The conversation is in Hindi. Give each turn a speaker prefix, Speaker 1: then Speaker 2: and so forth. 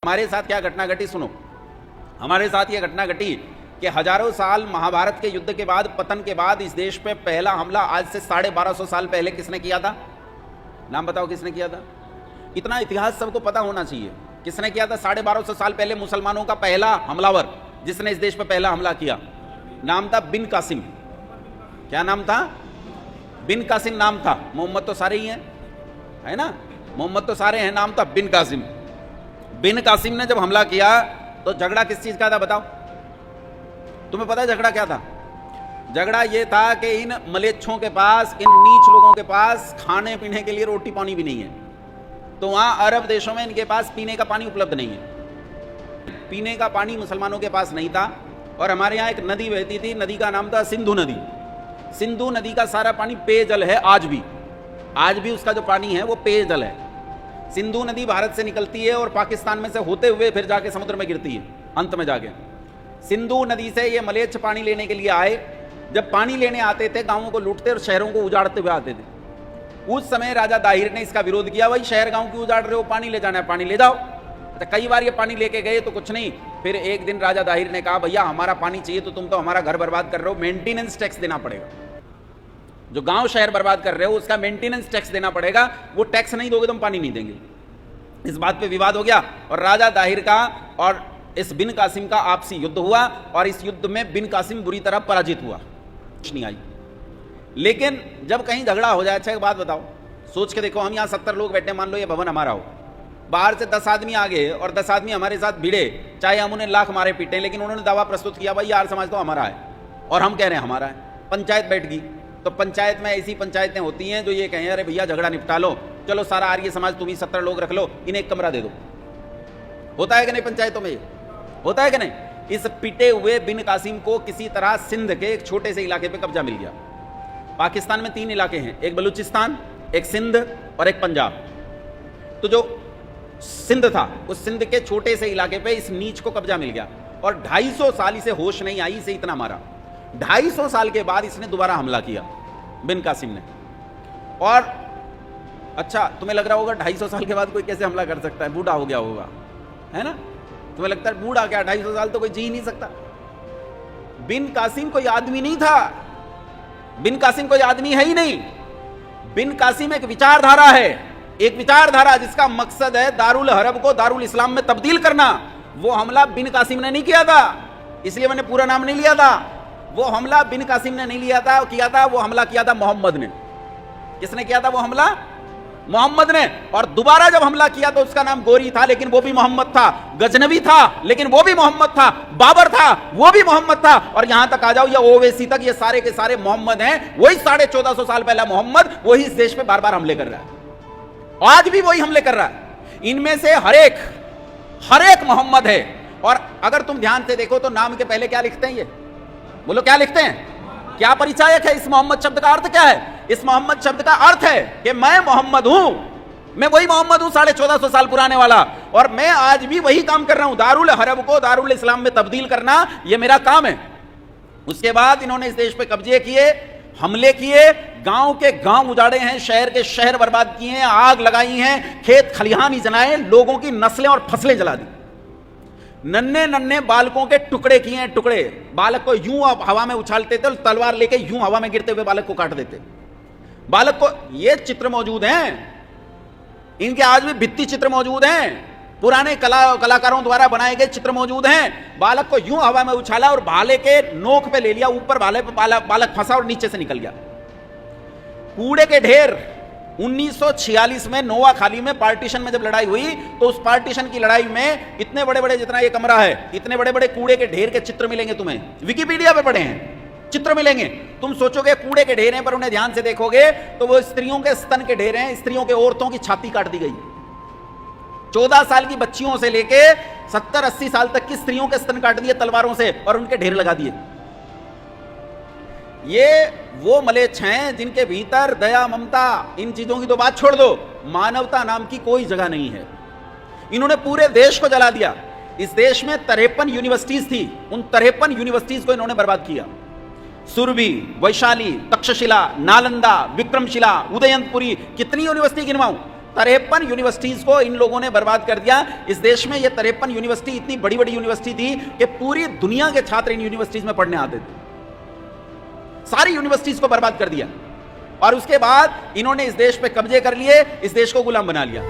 Speaker 1: हमारे साथ क्या घटना घटी सुनो। हमारे साथ यह घटना घटी कि हजारों साल महाभारत के युद्ध के बाद, पतन के बाद इस देश पे पहला हमला आज से 1250 साल पहले किसने किया था? नाम बताओ किसने किया था? इतना इतिहास सबको पता होना चाहिए। किसने किया था 1250 साल पहले मुसलमानों का पहला हमलावर जिसने इस देश पे पहला हमला किया? नाम था बिन कासिम। क्या नाम था? बिन कासिम नाम था। मोहम्मद तो सारे ही हैं, है ना? मोहम्मद तो सारे हैं, नाम था बिन कासिम। बिन कासिम ने जब हमला किया तो झगड़ा किस चीज का था बताओ? तुम्हें पता है झगड़ा क्या था? झगड़ा यह था कि इन मलेच्छों के पास, इन नीच लोगों के पास खाने पीने के लिए रोटी पानी भी नहीं है। तो वहां अरब देशों में इनके पास पीने का पानी उपलब्ध नहीं है। पीने का पानी मुसलमानों के पास नहीं था। और हमारे यहां एक नदी बहती थी, नदी का नाम था सिंधु नदी। सिंधु नदी का सारा पानी पेयजल है। आज भी उसका जो पानी है वो पेयजल है। सिंधु नदी भारत से निकलती है और पाकिस्तान में से होते हुए फिर जाके समुद्र में गिरती है अंत में जाके। सिंधु नदी से ये मलेच्छ पानी लेने के लिए आए। जब पानी लेने आते थे गांवों को लूटते और शहरों को उजाड़ते हुए आते थे। उस समय राजा दाहिर ने इसका विरोध किया, भाई शहर गांव क्यों उजाड़ रहे हो, पानी ले जाना है पानी ले जाओ। तो कई बार ये पानी लेके गए तो कुछ नहीं। फिर एक दिन राजा दाहिर ने कहा, भैया हमारा पानी चाहिए तो तुम तो हमारा घर बर्बाद कर रहे हो, मेंटेनेंस टैक्स देना पड़ेगा। जो गांव शहर बर्बाद कर रहे हो उसका मेंटेनेंस टैक्स देना पड़ेगा, वो टैक्स नहीं दोगे तो हम पानी नहीं देंगे। इस बात पे विवाद हो गया और राजा दाहिर का और इस बिन कासिम का आपसी युद्ध हुआ और इस युद्ध में बिन कासिम बुरी तरह पराजित हुआ, कुछ नहीं आई। लेकिन जब कहीं झगड़ा हो जाए, अच्छा एक बात बताओ, सोच के देखो, हम यहां 70 लोग बैठे, मान लो ये भवन हमारा हो, बाहर से 10 आदमी आ गए और 10 आदमी हमारे साथ भिड़े, चाहे हम उन्हें लाख मारे पीटे, लेकिन उन्होंने दावा प्रस्तुत किया भाई यार समाज तो हमारा है और हम कह रहे हैं हमारा है। पंचायत बैठ गई तो पंचायत में ऐसी पंचायतें होती हैं जो ये कहें अरे भैया झगड़ा निपटा लो, चलो सारा आर्य समाज तुम ही 70 लोग रख लो, इन्हें एक कमरा दे दो। होता है कि नहीं? पंचायतों में होता है कि नहीं? इस पिटे हुए बिन कासिम को किसी तरह सिंध के एक छोटे से इलाके पे कब्जा मिल गया। पाकिस्तान में 3 इलाके हैं, एक बलूचिस्तान, एक सिंध और एक पंजाब। तो जो सिंध था उस सिंध के छोटे से इलाके पे इस नीच को कब्जा मिल गया और 250 साल इसे होश नहीं आई, इसे इतना मारा। 250 साल के बाद इसने दोबारा हमला किया बिन कासिम ने। और अच्छा तुम्हें लग रहा होगा 250 साल के बाद कोई कैसे हमला कर सकता है, बूढ़ा हो गया होगा, है ना? तुम्हें लगता है बूढ़ा क्या, 250 साल तो कोई जी ही नहीं सकता। बिन कासिम कोई आदमी नहीं था, बिन कासिम कोई आदमी है ही नहीं। बिन कासिम एक विचारधारा है, एक विचारधारा जिसका मकसद है दारुल हरब को दारुल इस्लाम में तब्दील करना। वो हमला बिन कासिम ने नहीं किया था, इसलिए मैंने पूरा नाम नहीं लिया था। वो हमला बिन कासिम ने नहीं लिया था, किया था वो हमला किया था मोहम्मद ने। किसने किया था वो हमला? मोहम्मद ने। और दोबारा जब हमला किया तो उसका नाम गोरी था लेकिन वो भी मोहम्मद था, गजनवी था लेकिन वो भी मोहम्मद था, बाबर था वो भी मोहम्मद था, और यहां तक आ जाओ ये ओवैसी तक, ये सारे के सारे मोहम्मद हैं। वही 1450 साल पहला मोहम्मद वही इस देश पे बार बार हमले कर रहा है, आज भी वही हमले कर रहा है। इनमें से हर एक मोहम्मद है। और अगर तुम ध्यान से देखो तो नाम के पहले क्या लिखते हैं? ये बोलो क्या लिखते हैं? क्या परिचायक है? इस मोहम्मद शब्द का अर्थ क्या है? इस मोहम्मद शब्द का अर्थ है कि मैं मोहम्मद हूं, मैं वही मोहम्मद हूं 1450 साल पुराने वाला, और मैं आज भी वही काम कर रहा हूं, दारुल हरब को दारुल इस्लाम में तब्दील करना, यह मेरा काम है। उसके बाद इन्होंने इस देश पे कब्जे किए, हमले किए, गांव के गांव उजाड़े हैं, शहर के शहर बर्बाद किए हैं, आग लगाई हैं, खेत खलिहान ही जलाए, लोगों की नस्लें और फसलें जला दी, नन्हे नन्हे बालकों के टुकड़े किए हैं, टुकड़े। बालक को यूं हवा में उछालते थे, तलवार लेके यूं हवा में गिरते हुए बालक को काट देते। बालक को, ये चित्र मौजूद हैं, इनके आज भी भित्ति चित्र मौजूद हैं, पुराने कलाकारों द्वारा बनाए गए चित्र मौजूद हैं। बालक को यूं हवा में उछाला और भाले के नोक पे ले लिया, ऊपर भाले पे बालक फंसा और नीचे से निकल गया। कूड़े के ढेर 1946 में नोआखाली में पार्टीशन में जब लड़ाई हुई तो उस पार्टीशन की लड़ाई में इतने बड़े बड़े, जितना ये कमरा है, इतने बड़े बड़े कूड़े के ढेर के चित्र मिलेंगे तुम्हें, विकिपीडिया पे पढ़े हैं, चित्र मिलेंगे। तुम सोचोगे कूड़े के ढेर हैं, पर उन्हें ध्यान से देखोगे तो वो स्त्रियों के स्तन के ढेर हैं, स्त्रियों के, औरतों की छाती काट दी गई। 14 साल की बच्चियों से लेके 70-80 साल तक की स्त्रियों के स्तन काट दिए तलवारों से और उनके ढेर लगा दिए। ये वो मलेच्छ हैं जिनके भीतर दया, ममता, इन चीजों की तो बात छोड़ दो, मानवता नाम की कोई जगह नहीं है। इन्होंने पूरे देश को जला दिया। इस देश में 53 यूनिवर्सिटीज थी, उन 53 यूनिवर्सिटीज को इन्होंने बर्बाद किया। सुरभि, वैशाली, तक्षशिला, नालंदा, विक्रमशिला, उदयंतपुरी, कितनी यूनिवर्सिटी गिनवाऊं? 53 यूनिवर्सिटीज को इन लोगों ने बर्बाद कर दिया। इस देश में ये 53 यूनिवर्सिटी इतनी बड़ी बड़ी यूनिवर्सिटी थी कि पूरी दुनिया के छात्र इन यूनिवर्सिटीज में पढ़ने आते थे। सारी यूनिवर्सिटीज को बर्बाद कर दिया और उसके बाद इन्होंने इस देश पे कब्जे कर लिए, इस देश को गुलाम बना लिया।